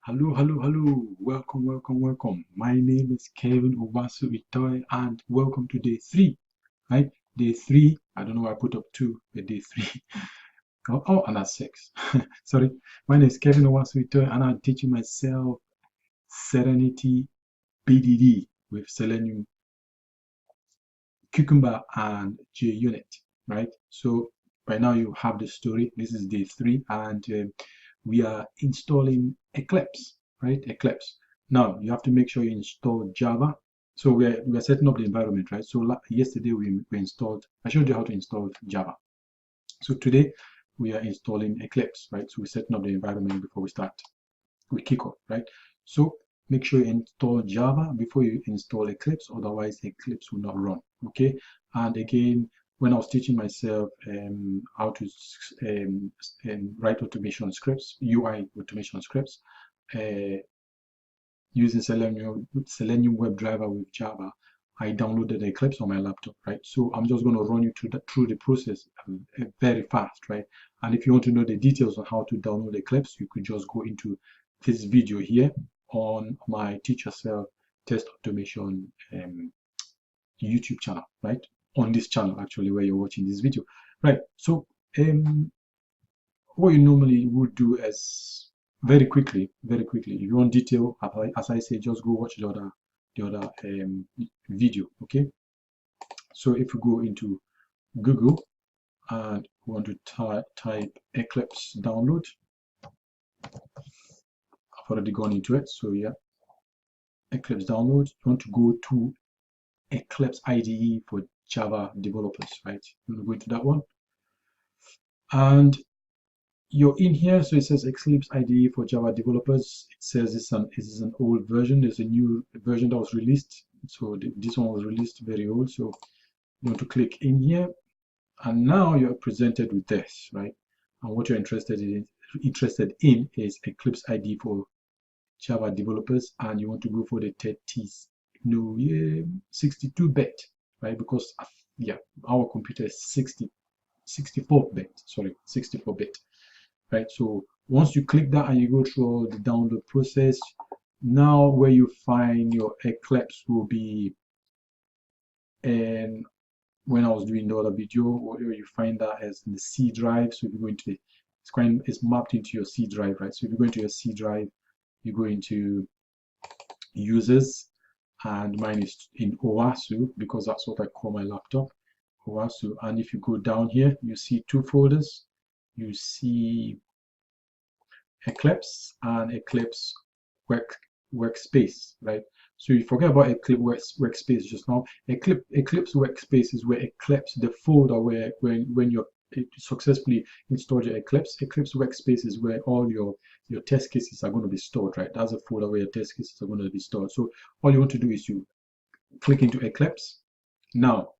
Hello, hello, hello. Welcome, welcome, welcome. My name is Kevin Owasu Itoe, and welcome to day three. Right? Day three. I don't know why I put up two, but day three. And that's six. Sorry. My name is Kevin Owasu Itoe, and I'm teaching myself Serenity BDD with Selenium, Cucumber, and JUnit. Right? So by now you have the story. This is day three, and we are installing Eclipse, right? Eclipse. Now you have to make sure you install Java. So we're setting up the environment, right? So yesterday we installed. I showed you how to install Java. So today we are installing Eclipse, right? So we're setting up the environment before we kick off, right? So make sure you install Java before you install Eclipse, otherwise Eclipse will not run, okay? And again, when I was teaching myself how to write automation scripts, UI automation scripts, uh, using Selenium WebDriver with Java, I downloaded Eclipse on my laptop, right? So I'm just going to run you through the process very fast, right? And if you want to know the details on how to download Eclipse, you could just go into this video here on my Teach Yourself Test Automation YouTube channel, right? On this channel, actually, where you're watching this video, right? So what you normally would do is very quickly, if you want detail, as I say, just go watch the other video, okay? So if you go into Google and you want to type Eclipse download, I've already gone into it. So yeah, Eclipse download. You want to go to Eclipse IDE for Java developers, right? You want to go into that one, and you're in here. So it says Eclipse IDE for Java developers. It says this is an old version. There's a new version that was released. So this one was released very old. So you want to click in here, and now you're presented with this, right? And what you're interested in is Eclipse IDE for Java developers, and you want to go for the 62-bit, right? Because yeah, our computer is 64-bit, sorry, 64-bit, right? So once you click that and you go through all the download process, now where you find your Eclipse will be, and when I was doing the other video, where you find that as in the C drive. So if you go into it's mapped into your C drive, right? So if you go into your C drive, you go into users, and mine is in Owasu because that's what I call my laptop, Owasu. And if you go down here, you see two folders. You see Eclipse and Eclipse workspace, right? So you forget about Eclipse workspace just now. Eclipse workspace is where Eclipse, the folder where when you're successfully installed your Eclipse workspace is where all your test cases are going to be stored, right? That's a folder where your test cases are going to be stored. So all you want to do is you click into Eclipse. Now,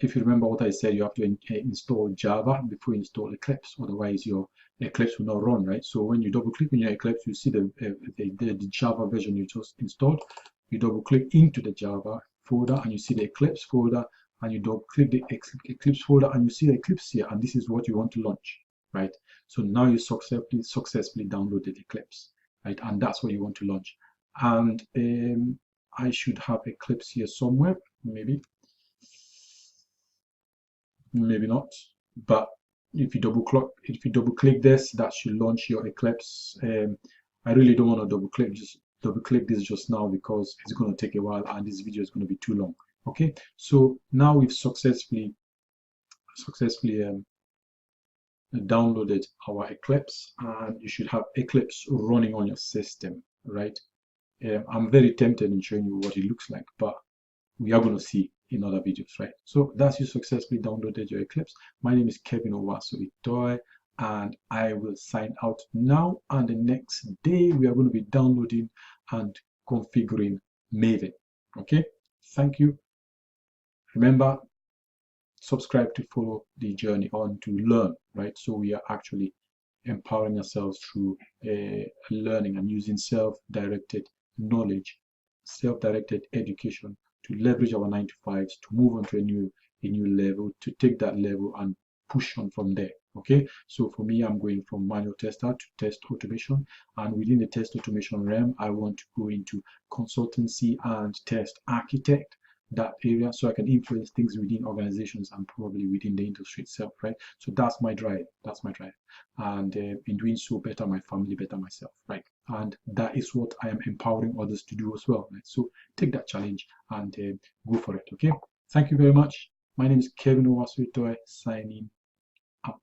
if you remember what I said, you have to install Java before you install Eclipse, otherwise your Eclipse will not run, right? So when you double click on your Eclipse, you see the Java version you just installed. You double click into the Java folder and you see the Eclipse folder, and you double click the Eclipse folder and you see the Eclipse here, and this is what you want to launch, right? So now you successfully downloaded Eclipse, right? And that's what you want to launch. And I should have Eclipse here somewhere, maybe not, but if you double click this, that should launch your Eclipse. I really don't want to double click this just now because it's going to take a while and this video is going to be too long. Okay, so now we've successfully downloaded our Eclipse, and you should have Eclipse running on your system, right? I'm very tempted in showing you what it looks like, but we are going to see in other videos, right? So that's you successfully downloaded your Eclipse. My name is Kevin Owasu Itoe, and I will sign out now. And the next day we are going to be downloading and configuring Maven. Okay, thank you. Remember, subscribe to follow the journey on to learn, right? So we are actually empowering ourselves through learning and using self-directed knowledge, self-directed education to leverage our 9 to 5s, to move on to a new level, to take that level and push on from there. Okay, so for me, I'm going from manual tester to test automation, and within the test automation realm, I want to go into consultancy and test architect, that area, so I can influence things within organizations and probably within the industry itself, right? So that's my drive. That's my drive, and in doing so, better my family, better myself, right? And that is what I am empowering others to do as well, right? So take that challenge and go for it. Okay. Thank you very much. My name is Kevin Owasu Itoe, signing out.